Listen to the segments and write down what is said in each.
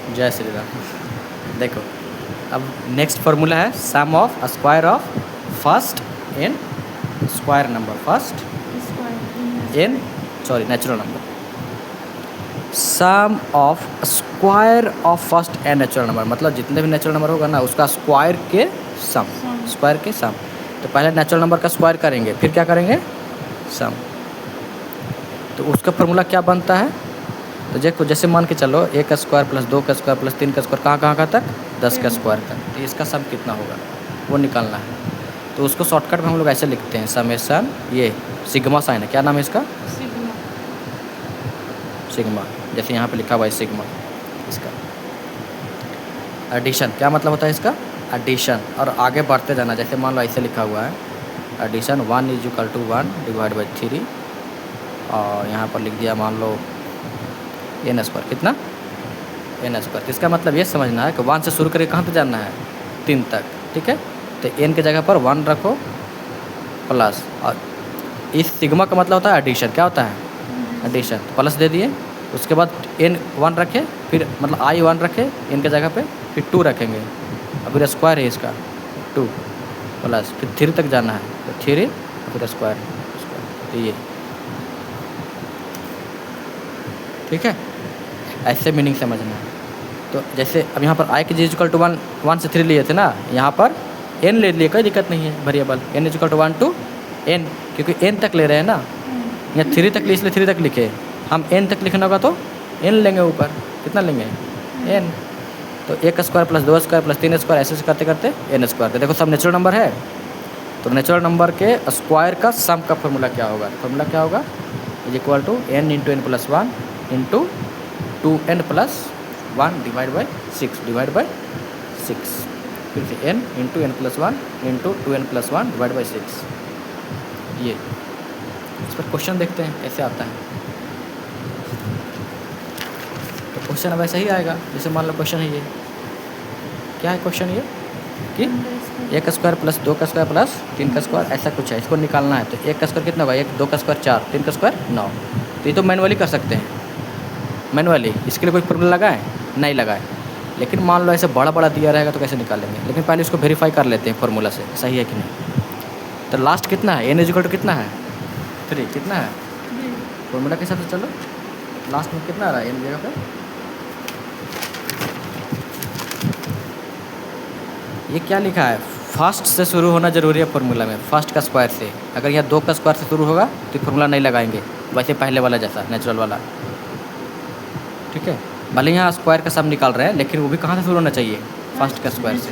जय श्री राम। देखो अब नेक्स्ट फार्मूला है sum of square of first n square number, first n sorry natural number, sum of square of first n natural number, मतलब जितने भी natural number होगा ना उसका स्क्वायर के सम, स्क्वायर के सम। तो पहले नेचुरल नंबर का स्क्वायर करेंगे, फिर क्या करेंगे सम। तो उसका फार्मूला क्या बनता है, तो देखो जैसे मान के चलो ए का स्क्वायर प्लस 2 का स्क्वायर प्लस 3 का स्क्वायर कहाँ तक 10 का स्क्वायर तक, तो इसका सम कितना होगा वो निकालना है। तो उसको शॉर्टकट में हम लोग ऐसे लिखते हैं समेशन, ये सिग्मा साइन है, क्या नाम है इसका सिग्मा, जैसे यहाँ पे लिखा हुआ है सिग्मा। इसका एडिशन क्या मतलब होता है इसका एडिशन, और आगे बढ़ते जाना, जैसे मान लो ऐसे लिखा हुआ है एडिशन 1 = 1 डिवाइड बाई 3, और यहाँ पर लिख दिया मान लो एन स्क्वायर, कितना एन स्क्वायर। तो इसका मतलब ये समझना है कि 1 से शुरू करके कहाँ तक जाना है 3 तक, ठीक है। तो एन के जगह पर 1 रखो प्लस, और इस सिग्मा का मतलब होता है एडिशन, क्या होता है एडिशन, तो प्लस दे दिए। उसके बाद एन 1 रखे, फिर मतलब आई 1 रखे एन के जगह पे, फिर 2 रखेंगे, और फिर स्क्वायर है इसका 2 प्लस, फिर 3 तक जाना है तो 3 और फिर स्क्वायर, तो ये ठीक है, ऐसे मीनिंग समझना है। तो जैसे अब यहाँ पर आई के जी = 1 से 3 लिए थे ना, यहाँ पर एन ले लिए, कोई दिक्कत नहीं है, वेरिएबल n = 1 to n, क्योंकि n तक ले रहे हैं ना, यहाँ 3 तक लिए इसलिए 3 तक लिखे। हम n तक लिखना होगा तो n लेंगे ऊपर, कितना लेंगे n, तो 1 square plus 2 square plus 3 square ऐसे करते करते n स्क्वायर। तो देखो सब नेचुरल नंबर है, तो नेचुरल नंबर के स्क्वायर का सम का फॉर्मूला क्या होगा, फॉर्मूला क्या होगा = n × n + 1 × 2n + 1 divide by 6, फिर से n × n + 1 × 2n + 1 divide by 6। ये इस पर क्वेश्चन देखते हैं कैसे आता है। तो क्वेश्चन अब ऐसा ही आएगा, जैसे मान लो क्वेश्चन है ये, क्या है क्वेश्चन ये कि 1 स्क्वायर प्लस 2 का स्क्वायर प्लस 3 का स्क्वायर ऐसा कुछ है, इसको निकालना है। तो 1 का स्क्वायर कितना होगा, 1 2 का स्क्वायर 4, 3 का स्क्वायर 9। तो ये तो मैनुअली कर सकते हैं, मैनुअली, इसके लिए कोई फॉर्मूला लगाए नहीं लगाए। लेकिन मान लो ऐसे बड़ा बड़ा दिया रहेगा तो कैसे निकालेंगे, लेकिन पहले इसको वेरीफाई कर लेते हैं फार्मूला से सही है कि नहीं। तो लास्ट कितना है, n = कितना है 3, कितना है फार्मूला के हिसाब से चलो, लास्ट में कितना आ रहा है n जगह पे, ये क्या लिखा है फर्स्ट से शुरू होना जरूरी है फार्मूला में, फर्स्ट का स्क्वायर से। अगर यहाँ 2 का स्क्वायर से शुरू होगा तो फार्मूला नहीं लगाएंगे, वैसे पहले वाला जैसा नेचुरल वाला, ठीक है। भले यहाँ स्क्वायर का सम निकाल रहे हैं, लेकिन वो भी कहाँ से शुरू होना चाहिए, फर्स्ट का स्क्वायर से।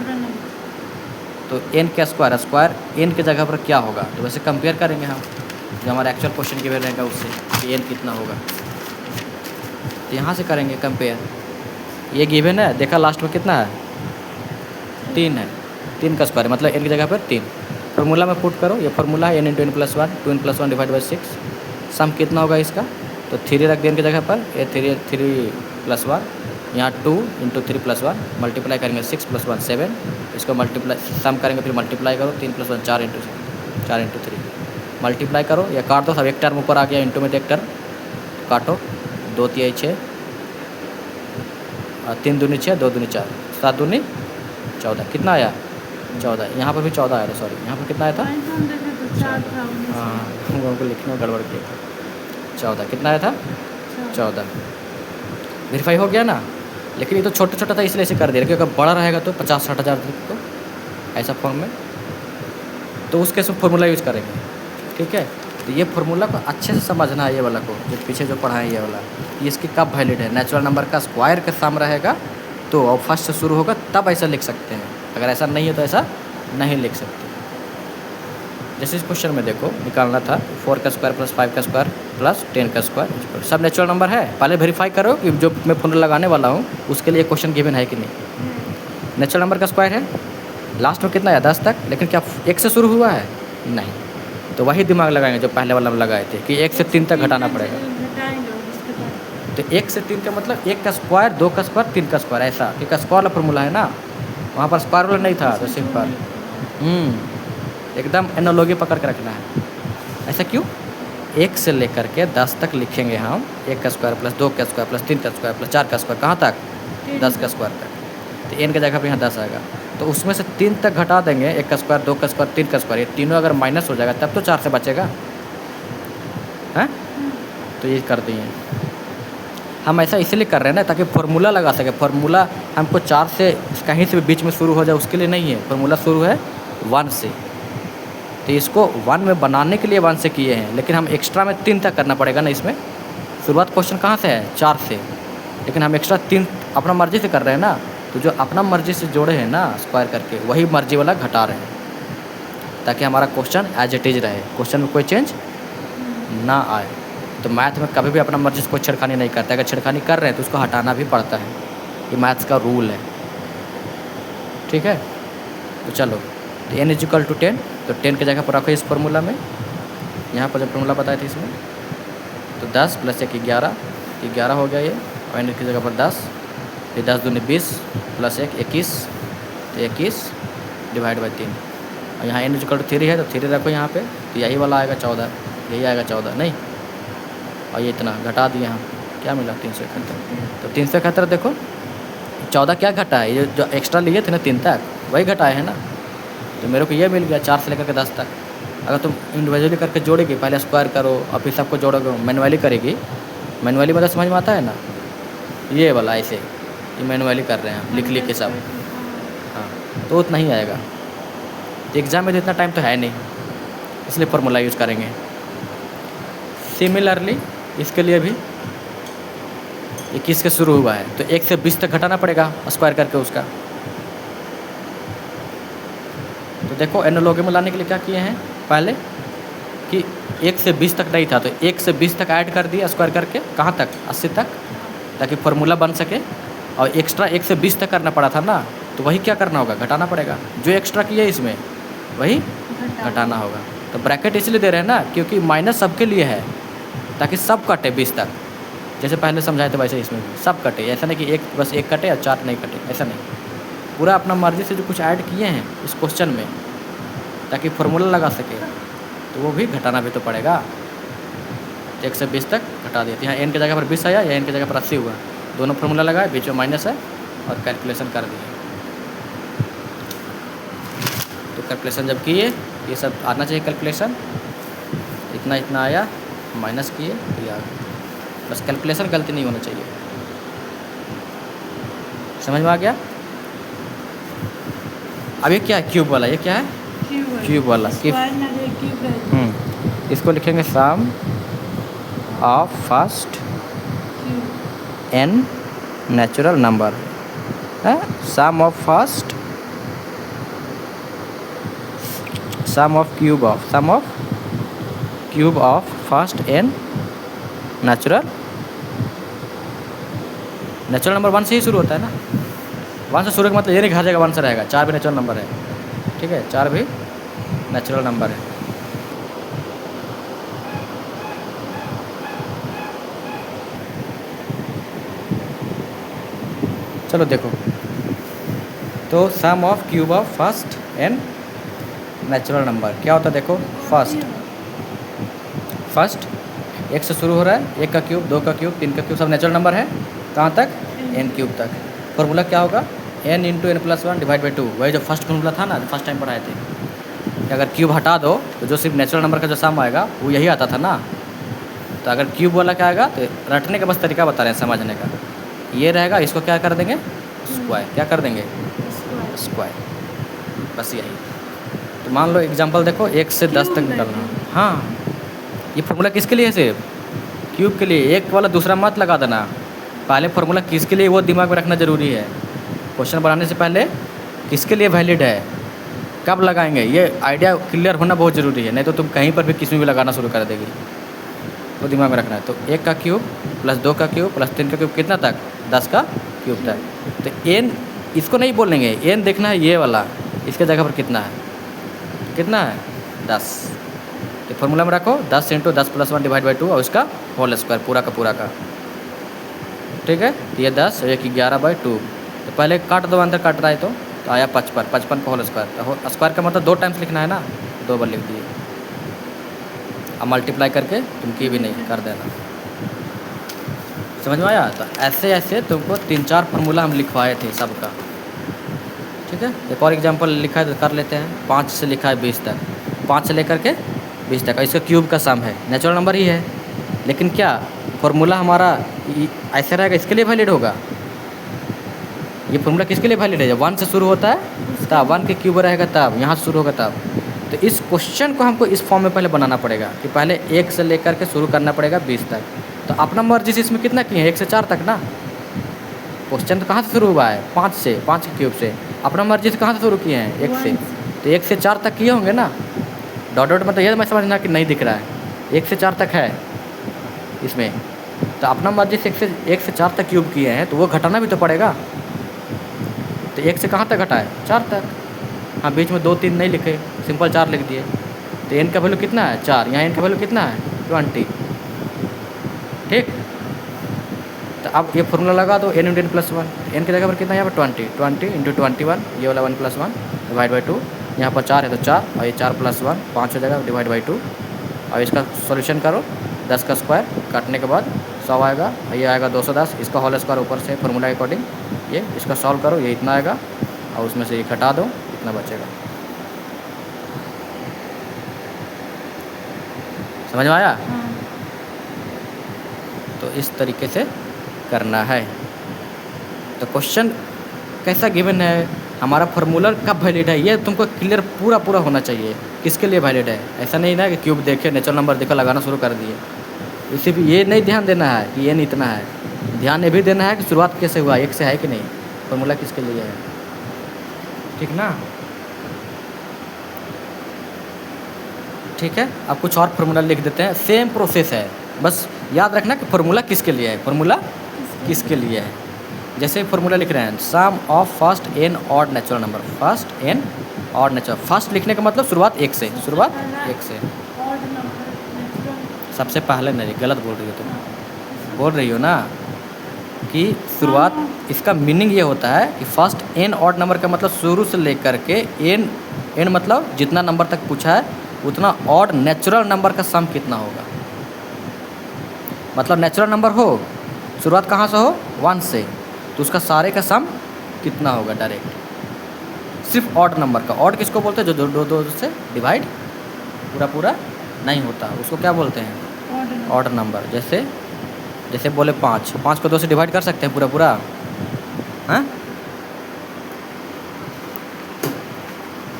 तो n का स्क्वायर n के जगह पर क्या होगा, तो वैसे कंपेयर करेंगे हम जो हमारा एक्चुअल क्वेश्चन गिवन रहेगा उससे कि n कितना होगा, तो यहाँ से करेंगे कंपेयर। ये गिवन है, देखा लास्ट में कितना है 3 है, 3 का स्क्वायर मतलब n की जगह पर 3। फार्मूला में पुट करो, ये फार्मूला है n × n + 1 2n + 1 divide by 6। सम कितना होगा इसका, तो 3 रख दें n की जगह पर, ये 3 + 1, यहाँ 2 × 3 + 1 मल्टीप्लाई करेंगे 6 + 1 7, इसको मल्टीप्लाई सम करेंगे, फिर मल्टीप्लाई करो 3 + 1 4 × 3 मल्टीप्लाई करो, या काट दो, सब एक टर्म ऊपर आ गया, इंटू में एक टर्म काटो, 2 × 3 = 6, 3 × 2 = 6, 2 × 2 = 4, 7 × 2 = 14, कितना आया 14। यहाँ पर भी 14 आया था, सॉरी यहाँ पर कितना आया था, हाँ हमको लिखने में गड़बड़ किया था, 14 कितना आया था 14। वेरीफाई हो गया ना, लेकिन ये तो छोटा छोटा था इसलिए ऐसे कर दिया, क्योंकि अगर बड़ा रहेगा तो 50-60 हज़ार तो ऐसा फॉर्म में, तो उसके सब फार्मूला यूज़ करेंगे, ठीक है। तो ये फार्मूला को अच्छे से समझना है, ये वाला को जो पीछे जो पढ़ा है ये वाला, ये इसकी कब वैलिड है, नेचुरल नंबर का स्क्वायर का सम रहेगा तो, और फर्स्ट से शुरू होगा तब ऐसा लिख सकते हैं, अगर ऐसा नहीं है तो ऐसा नहीं लिख सकते। जैसे इस क्वेश्चन में देखो निकालना था 4 का स्क्वायर प्लस 5 का स्क्वायर प्लस 10 का स्क्वायर, सब नेचुरल नंबर है। पहले वेरीफाई करो कि जो मैं फॉर्मूला लगाने वाला हूँ उसके लिए क्वेश्चन गिवन है कि नहीं। नेचुरल नंबर का स्क्वायर है, लास्ट में कितना है 10 तक, लेकिन क्या 1 से शुरू हुआ है नहीं, तो वही दिमाग लगाएंगे जो पहले वाला में लगाए थे कि 1 से 3 तक घटाना पड़ेगा। तो 1 से 3 का मतलब 1 का स्क्वायर 2 का स्क्वायर 3 का स्क्वायर, ऐसा क्योंकि स्क्वायर वाला फॉर्मूला है ना, वहाँ पर स्क्वायर वाला नहीं था, तो सिंपल एकदम एनालॉजी पकड़ के रखना है। ऐसा क्यों, 1 से लेकर के 10 तक लिखेंगे हम, 1 का स्क्वायर प्लस 2 का स्क्वायर प्लस 3 का स्क्वायर प्लस 4 का स्क्वायर, कहाँ तक 10 का स्क्वायर तक, तो n की जगह पर यहाँ 10 आएगा। तो उसमें से 3 तक घटा देंगे, 1 का स्क्वायर, 2 का स्क्वायर, 3 का स्क्वायर, ये तीनों अगर माइनस हो जाएगा तब तो 4 से बचेगा, हैं? तो ये कर दिए हम। ऐसा इसलिए कर रहे हैं ना ताकि फार्मूला लगा सके। फार्मूला हमको 4 से कहीं से भी बीच में शुरू हो जाए उसके लिए नहीं है, फार्मूला शुरू है 1 से। तो इसको 1 में बनाने के लिए 1 से किए हैं, लेकिन हम एक्स्ट्रा में 3 तक करना पड़ेगा ना। इसमें शुरुआत क्वेश्चन कहाँ से है? 4 से, लेकिन हम एक्स्ट्रा 3 अपना मर्जी से कर रहे हैं ना। तो जो अपना मर्जी से जोड़े हैं ना स्क्वायर करके, वही मर्जी वाला घटा रहे हैं ताकि हमारा क्वेश्चन एज इट इज रहे, क्वेश्चन में कोई चेंज ना आए। तो मैथ में कभी भी अपना मर्जी से कोई छेड़खानी नहीं करता। अगर छेड़खानी कर रहे हैं तो उसको हटाना भी पड़ता है, ये मैथ्स का रूल है, ठीक है। तो चलो, तो n = 10, तो 10 की जगह पर रखो इस फार्मूला में। यहाँ पर जो फार्मूला बताए थे इसमें, तो 10 + 1 11, 11 हो गया ये, और n की जगह पर 10, फिर 10 दूनी 20 + 1 21, तो 21 / 3। और यहाँ n = 3 है तो 3 रखो यहाँ पे, तो यही वाला आएगा 14, यही आएगा 14 नहीं। और ये इतना घटा दिए हम, क्या मिला? 371। तो 371 देखो 14 क्या घटा है? ये जो एक्स्ट्रा लिए थे ना 3 तक, वही घटाए हैं ना। तो मेरे को ये मिल गया 4 से लेकर के 10 तक। अगर तुम इंडिविजुअली करके जोड़ेगी, पहले स्क्वायर करो और फिर सबको जोड़ोगे, मैनुअली करेगी, मैनुअली मतलब समझ में आता है ना, ये वाला ऐसे, ये मैनुअली कर रहे हैं हम, लिख के सब। हाँ, तो उतना ही आएगा। तो एग्ज़ाम में तो इतना टाइम तो है नहीं, इसलिए फार्मूला यूज़ करेंगे। सिमिलरली इसके लिए भी 21 से शुरू हुआ है तो 1 से 20 तक घटाना पड़ेगा स्क्वायर करके उसका। तो देखो एनालॉगी में लाने के लिए क्या किए हैं, पहले कि 1 से 20 तक नहीं था तो 1 से 20 तक ऐड कर दिया स्क्वायर करके, कहाँ तक? 80 तक, ताकि फार्मूला बन सके। और एक्स्ट्रा 1 से 20 तक करना पड़ा था ना, तो वही क्या करना होगा? घटाना पड़ेगा। जो एक्स्ट्रा किया इसमें वही घटाना होगा। तो ब्रैकेट इसलिए दे रहे हैं ना क्योंकि माइनस सबके लिए है, ताकि सब कटे 20 तक। जैसे पहले समझाए थे वैसे इसमें भी सब कटे, ऐसा नहीं कि बस एक कटे या 4 नहीं कटे, ऐसा नहीं। पूरा अपना मर्जी से जो कुछ ऐड किए हैं इस क्वेश्चन में ताकि फार्मूला लगा सके, तो वो भी घटाना भी तो पड़ेगा। 1 से 20 तक घटा दिया। यहाँ n की जगह पर 20 आया या n की जगह पर 80 हुआ, दोनों फार्मूला लगाए, बीच में माइनस है और कैलकुलेशन कर दिए। तो कैलकुलेशन जब किए, ये सब आना चाहिए कैलकुलेशन, इतना इतना आया, माइनस किए तो ये आ गया। बस कैलकुलेशन गलती नहीं होना चाहिए। समझ में आ गया? अब ये क्या है? क्यूब वाला। ये क्या है? क्यूब वाला। इसको लिखेंगे sum of first n natural number है, sum of first, sum of cube of first n natural number 1 से ही शुरू होता है ना। 1 से शुरू का मतलब ये नहीं कि हर जगह 1 से रहेगा। 4 भी नेचुरल नंबर है, ठीक है, 4 भी नेचुरल नंबर है। चलो देखो, तो sum of cube of first n natural number क्या होता है? देखो, फर्स्ट 1 से शुरू हो रहा है, 1 का क्यूब, 2 का क्यूब, 3 का क्यूब, सब नेचुरल नंबर है। कहाँ तक? n क्यूब तक। फॉर्मूला क्या होगा? n × n+1 / 2। वही जो फर्स्ट फॉर्मूला था ना, जो फर्स्ट टाइम पढ़ाए थे, कि अगर क्यूब हटा दो तो जो सिर्फ नेचुरल नंबर का जो सम आएगा वो यही आता था ना। तो अगर क्यूब वाला क्या आएगा, तो रटने का बस तरीका बता रहे हैं समझने का। ये रहेगा, इसको क्या कर देंगे? स्क्वायर। क्या कर देंगे? स्क्वायर। बस यही। तो मान लो एग्जांपल देखो, 1 से 10 तक निकलना। हाँ, ये फार्मूला किसके लिए है? सिर्फ क्यूब के लिए। एक वाला दूसरा मत लगा देना, पहले फार्मूला किसके लिए वो दिमाग में रखना ज़रूरी है। क्वेश्चन बनाने से पहले किसके लिए वैलिड है, कब लगाएंगे, ये आइडिया क्लियर होना बहुत ज़रूरी है। नहीं तो तुम कहीं पर भी किसी में भी लगाना शुरू कर देगी, तो दिमाग में रखना है। तो 1 का क्यूब प्लस 2 का क्यूब प्लस 3 का क्यूब कितना तक? 10 का क्यूब तक। तो n इसको नहीं बोलेंगे, n देखना है ये वाला, इसके जगह पर कितना है? कितना है? 10। तो फॉर्मूला में रखो 10 × 10+1 / 2 और उसका होल स्क्वायर, पूरा का पूरा का, ठीक है। तो ये 10 और ये 11/2। तो पहले काट दो, अंदर काट रहा है तो आया 55, 55 का होल स्क्वायर। तो स्क्वायर का मतलब 2 टाइम्स लिखना है ना, 2 बार लिख दिए। अब मल्टीप्लाई करके तुम की भी नहीं कर देना। समझ में आया? तो ऐसे ऐसे तुमको 3-4 फार्मूला हम लिखवाए थे सबका, ठीक है। एक और एग्जांपल लिखा है तो कर लेते हैं। 5 से लिखा है 20 तक, 5 से लेकर के 20 तक, इसका क्यूब का सम है, नेचुरल नंबर ही है। लेकिन क्या फार्मूला हमारा ऐसे रहेगा, इसके लिए वैलिड होगा? ये फार्मूला किसके लिए वैलिड है? जब 1 से शुरू होता है तब 1 के क्यूब रहेगा, तब यहाँ से शुरू होगा तब। तो इस क्वेश्चन को हमको इस फॉर्म में पहले बनाना पड़ेगा कि पहले 1 से लेकर के शुरू करना पड़ेगा 20 तक। तो अपना मर्जी से इसमें कितना किए हैं? 1 से 4 तक ना। क्वेश्चन तो कहाँ से शुरू हुआ है? 5 से, 5 के क्यूब से। अपना मर्जी से कहाँ से शुरू किए हैं? 1 से। तो 1 से 4 तक किए होंगे ना। डॉट डॉट मतलब ये मैं समझना कि नहीं दिख रहा है, 1 से 4 तक है इसमें। तो अपना मर्जी से 1 से 4 तक क्यूब किए हैं, तो वो घटाना भी तो पड़ेगा। तो 1 से कहाँ तक घटाए? 4 तक। हाँ, बीच में 2 3 नहीं लिखे, सिंपल 4 लिख दिए। तो n का वैल्यू कितना है? 4। यहाँ n का वैल्यू कितना है? 20। ठीक। तो अब ये फॉर्मूला लगा दो, n × n + 1। n की जगह पर कितना है? यहाँ पर 20 × 21, ये वाला 1 + 1 डिवाइड बाई 2। यहाँ पर 4 है तो 4, और ये 4 + 1 5 हो जाएगा, डिवाइड बाई 2। और इसका सॉल्यूशन करो, 10 का स्क्वायर काटने के बाद 100 आएगा, ये आएगा 210। इसका होल स्क्वायर ऊपर से फार्मूला के अकॉर्डिंग ये इसका सॉल्व करो, ये इतना आएगा, और उसमें से ये घटा दो, इतना बचेगा। समझ में आया? तो इस तरीके से करना है। तो क्वेश्चन कैसा गिवन है, हमारा फार्मूला कब वैलिड है, ये तुमको क्लियर पूरा होना चाहिए, किसके लिए वैलिड है। ऐसा नहीं ना कि क्यूब देखे, नेचुरल नंबर देखो, लगाना शुरू कर दिए। इसी भी ये नहीं ध्यान देना है कि ये नहीं इतना है, ध्यान ये भी देना है कि शुरुआत कैसे हुआ, 1 से है कि नहीं, फार्मूला किसके लिए है। ठीक ना? ठीक है। अब कुछ और फार्मूला लिख देते हैं, सेम प्रोसेस है, बस याद रखना कि फार्मूला किसके लिए है, फार्मूला किसके लिए है। जैसे फार्मूला लिख रहे हैं, sum of first n odd natural number, first n odd natural. First लिखने का मतलब शुरुआत 1 से, शुरुआत 1 से। सबसे पहले नहीं, गलत बोल रही हो तुम, बोल रही हो ना कि शुरुआत, इसका मीनिंग ये होता है कि फर्स्ट n ऑड नंबर का मतलब शुरू से लेकर के n मतलब जितना नंबर तक पूछा है उतना ऑड नेचुरल नंबर का सम कितना होगा। मतलब नेचुरल नंबर हो, शुरुआत कहाँ से हो? 1 से, तो उसका सारे का सम कितना होगा डायरेक्ट। सिर्फ ऑड नंबर का, ऑड किसको बोलते हैं? जो दो से डिवाइड पूरा नहीं होता, उसको क्या बोलते हैं? Odd number. जैसे बोले 5 को 2 से डिवाइड कर सकते हैं पूरा? हाँ,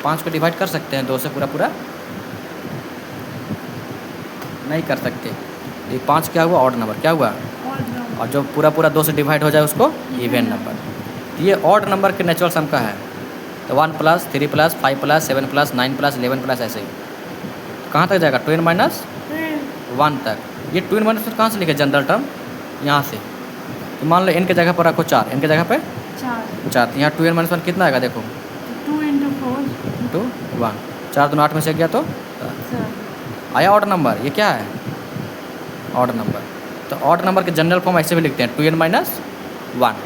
5 को डिवाइड कर सकते हैं 2 से पूरा? नहीं कर सकते। ये 5 क्या हुआ? Odd number. क्या हुआ? और जो पूरा 2 से डिवाइड हो जाए उसको इवन नंबर। तो ये ऑड नंबर के नेचुरल सम का है। तो 1 +, 3 +, 5 +, 7 +, 9 +, 11 +, ऐसे ही कहाँ तक जाएगा? 2n - 1 तक। ये 2n - 1 कहाँ से लिखे? जनरल टर्म यहाँ से। तो मान लो n की जगह पर रखो 4, n की जगह पे 4, तो यहाँ 2n - 1 कितना आएगा? देखो 2 × 4 2 1, 4 दूनी 8 में से गया तो आया ऑड नंबर। ये क्या है? Odd number. तो ऑड नंबर के जनरल फॉर्म ऐसे भी लिखते हैं, 2n - 1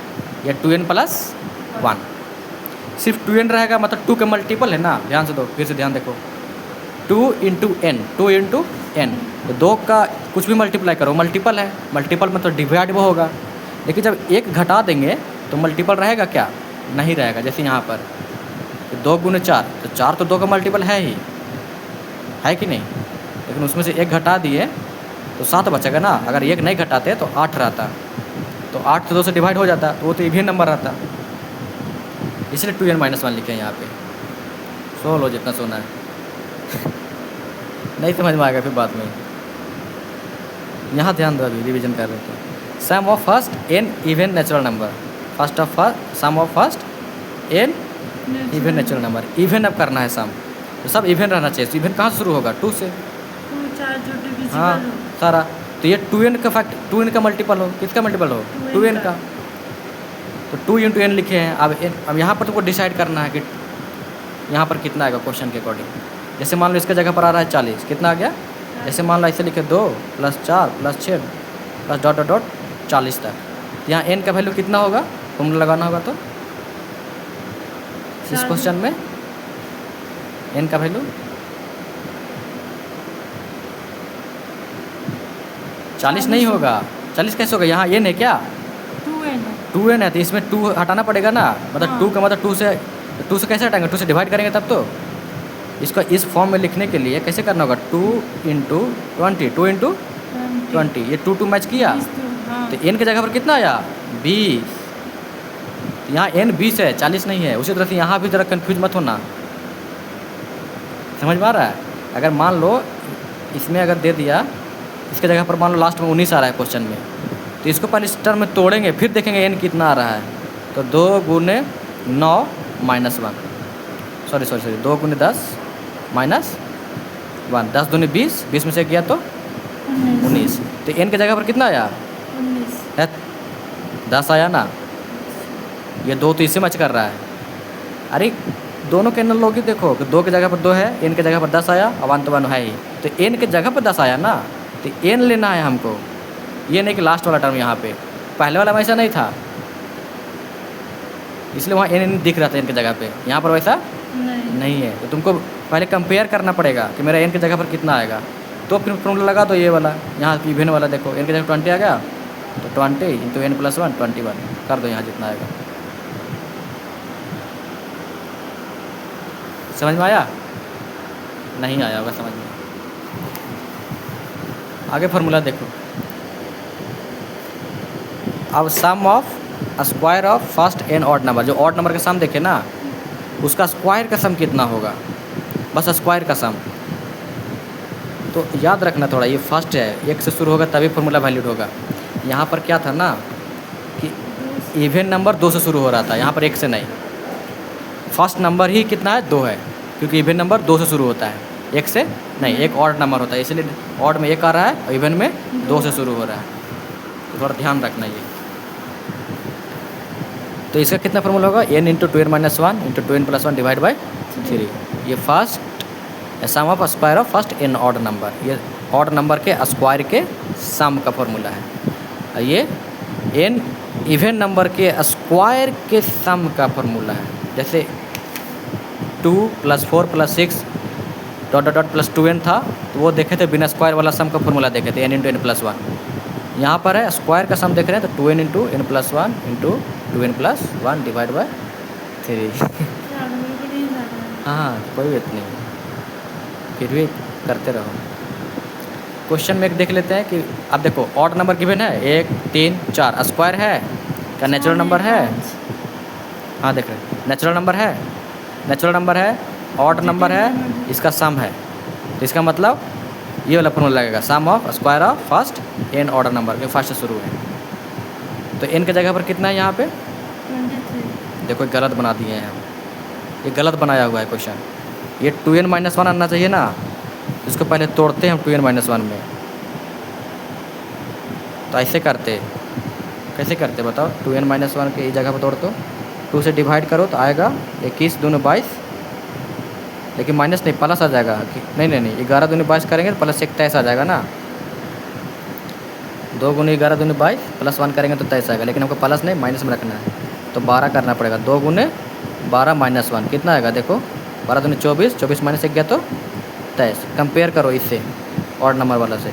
या 2n + 1। सिर्फ 2n रहेगा मतलब 2 का मल्टीपल है ना, ध्यान से दो, फिर से ध्यान देखो, 2 × n, 2 × n। तो 2 का कुछ भी मल्टीप्लाई करो, मल्टीपल है, मल्टीपल मतलब डिवाइड वो होगा। लेकिन जब 1 घटा देंगे तो मल्टीपल रहेगा क्या? नहीं रहेगा। जैसे यहाँ पर 2 × 4, तो 4 तो 2 का मल्टीपल है ही, है कि नहीं? लेकिन उसमें से 1 घटा दिए तो 7 बचेगा ना। अगर 1 नहीं घटाते तो 8 रहता, तो 8 तो 2 से डिवाइड हो जाता, तो वो तो इवन नंबर रहता। इसलिए 2n - 1 लिखे हैं यहाँ पे। सो लो जितना सोना है। नहीं समझ में आएगा फिर बाद में। यहाँ ध्यान दो, अभी रिवीजन कर रहे थे। Sum of first n even natural number, sum of first n even natural number. Even अब करना है सम, तो सब इवन रहना चाहिए। तो इवन कहाँ से शुरू होगा? 2 से। हाँ सारा। तो ये 2n का फैक्ट, 2n का मल्टीपल हो, किसका मल्टीपल हो? 2n का। तो 2 × n लिखे हैं। अब यहाँ पर तुमको डिसाइड करना है कि यहाँ पर कितना आएगा क्वेश्चन के अकॉर्डिंग। जैसे मान लो इसका जगह पर आ रहा है 40, कितना आ गया? जैसे मान लो ऐसे लिखे 2 + 4 + 6 + डॉट डॉट डॉट 40 तक। यहाँ n का वैल्यू कितना होगा? फॉर्मूला लगाना होगा तो इस क्वेश्चन में n का वैल्यू 40 नहीं होगा, 40 कैसे होगा? यहाँ एन है क्या? 2n है। 2n है तो इसमें 2 हटाना पड़ेगा ना, मतलब हाँ। 2 का मतलब 2 से कैसे हटाएंगे? 2 से डिवाइड करेंगे तब तो। इसको इस फॉर्म में लिखने के लिए कैसे करना होगा? 2 × 20, 2 × 20, ये 2 मैच किया हाँ। तो एन की जगह पर कितना आया? 20। यहाँ एन 20 है, 40 नहीं है। उसी तरह से यहाँ भी ज़रा कन्फ्यूज मत होना, समझ में आ रहा है? अगर मान लो इसमें अगर दे दिया, इसके जगह पर मान लो लास्ट में 19 आ रहा है क्वेश्चन में, तो इसको पहले इस टर्म में तोड़ेंगे, फिर देखेंगे एन कितना आ रहा है। तो 2 × 9 - 1, सॉरी 2 × 10 - 1, 10 दूनी 20, 20 में से गया तो 19। तो एन की जगह पर कितना आया? 19। है 10 आया ना। ये 2 तो इससे मैच कर रहा है। अरे दोनों के एन लोगी देखो कि 2 की जगह पर 2 है, एन की जगह पर 10 आया, और 1 तो 1 है ही, तो एन की जगह पर 10 आया ना, तो एन लेना है हमको। ये नहीं कि लास्ट वाला टर्म यहाँ पे, पहले वाला में ऐसा नहीं था, इसलिए वहाँ एन दिख रहा था एन की जगह पे, यहाँ पर वैसा नहीं है। तो तुमको पहले कंपेयर करना पड़ेगा कि मेरा एन की जगह पर कितना आएगा, तो फिर फॉर्मूला लगा दो ये वाला। यहाँ इवेन वाला देखो, एन की जगह 20 आ गया तो 20 × n + 1 21 कर दो, यहाँ जितना आएगा। समझ में आया? नहीं आया होगा समझ में। आगे फार्मूला देखो। अब sum of square of first n odd number, जो ऑड नंबर का सम देखे ना, उसका स्क्वायर का सम कितना होगा? बस स्क्वायर का सम। तो याद रखना थोड़ा, ये फर्स्ट है, 1 से शुरू होगा तभी फार्मूला वैलिड होगा। यहाँ पर क्या था ना कि इवन नंबर 2 से शुरू हो रहा था, यहाँ पर 1 से नहीं। फर्स्ट नंबर ही कितना है? 2 है, क्योंकि इवन नंबर 2 से शुरू होता है, 1 से नहीं। एक ऑड नंबर होता है, इसलिए ऑड में 1 आ रहा है और इवन में 2 से शुरू हो रहा है। तो थोड़ा ध्यान रखना ये। तो इसका कितना फार्मूला होगा? n × 2n - 1 × 2n + 1 divide by 3। ये first sum of square of first n odd number, ये ऑड नंबर के स्क्वायर के सम का फार्मूला है। और ये n इवन नंबर के स्क्वायर के सम का फार्मूला है। जैसे 2 + 4 + 6 ... + 2n था, तो वो देखे थे बिना स्क्वायर वाला सम का फार्मूला देखे थे, n × n + 1। यहाँ पर है स्क्वायर का सम देख रहे हैं, तो 2n × n + 1 × 2n + 1 divide by 3। हाँ कोई बात नहीं, फिर भी करते रहो। क्वेश्चन में एक देख लेते हैं कि अब देखो ऑड नंबर गिवन है 1 3 4, स्क्वायर है क्या? नेचुरल नंबर है। हाँ देख रहे हैं, नेचुरल नंबर है, ऑड नंबर है, इसका सम है। तो इसका मतलब ये वाला फॉर्मूला लगेगा, sum of square of first n order number, के फर्स्ट से शुरू है। तो n की जगह पर कितना है यहाँ पे? 23। देखो गलत बना दिए हैं हम, ये गलत बनाया हुआ है क्वेश्चन। ये 2n - 1 आना चाहिए ना, इसको पहले तोड़ते हैं हम 2n - 1 में। तो ऐसे करते, कैसे करते बताओ? 2n - 1 के इस जगह पर तोड़ दो, 2 से डिवाइड करो तो आएगा 21 दूनी 22, लेकिन माइनस नहीं प्लस आ जाएगा। नहीं 11 दूनी 22 करेंगे तो प्लस 1 23 आ जाएगा ना। 2 × 11 दूनी 22 + 1 करेंगे तो 23 आएगा, लेकिन हमको प्लस नहीं माइनस में रखना है, तो 12 करना पड़ेगा। 2 × 12 - 1 कितना आएगा? देखो 12 दूनी 24, 24 - 1 गया तो 23। कंपेयर करो इससे, ऑड नंबर वाला से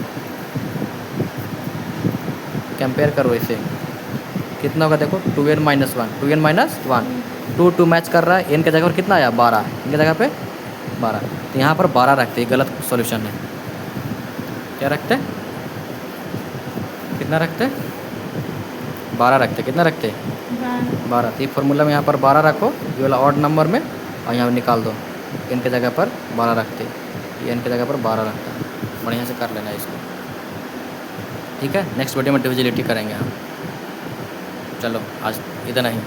कंपेयर करो, इससे कितना होगा? देखो 2n - 1 2 मैच कर रहा है। n के जगह पर कितना आया? 12, n की जगह पे 12, तो यहाँ पर 12 रखते हैं, गलत सॉल्यूशन है। क्या रखते? कितना रखते? 12 रखते। कितना रखते? 12। तो ये फार्मूला में यहाँ पर 12 रखो, ये वाला ऑड नंबर में, और यहाँ निकाल दो। n की जगह पर 12 रखते, ये n की जगह पर 12 रखता है। बढ़िया से कर लेना इसको, ठीक है। नेक्स्ट वीडियो में डिविजिबिलिटी करेंगे हम। चलो आज इतना ही।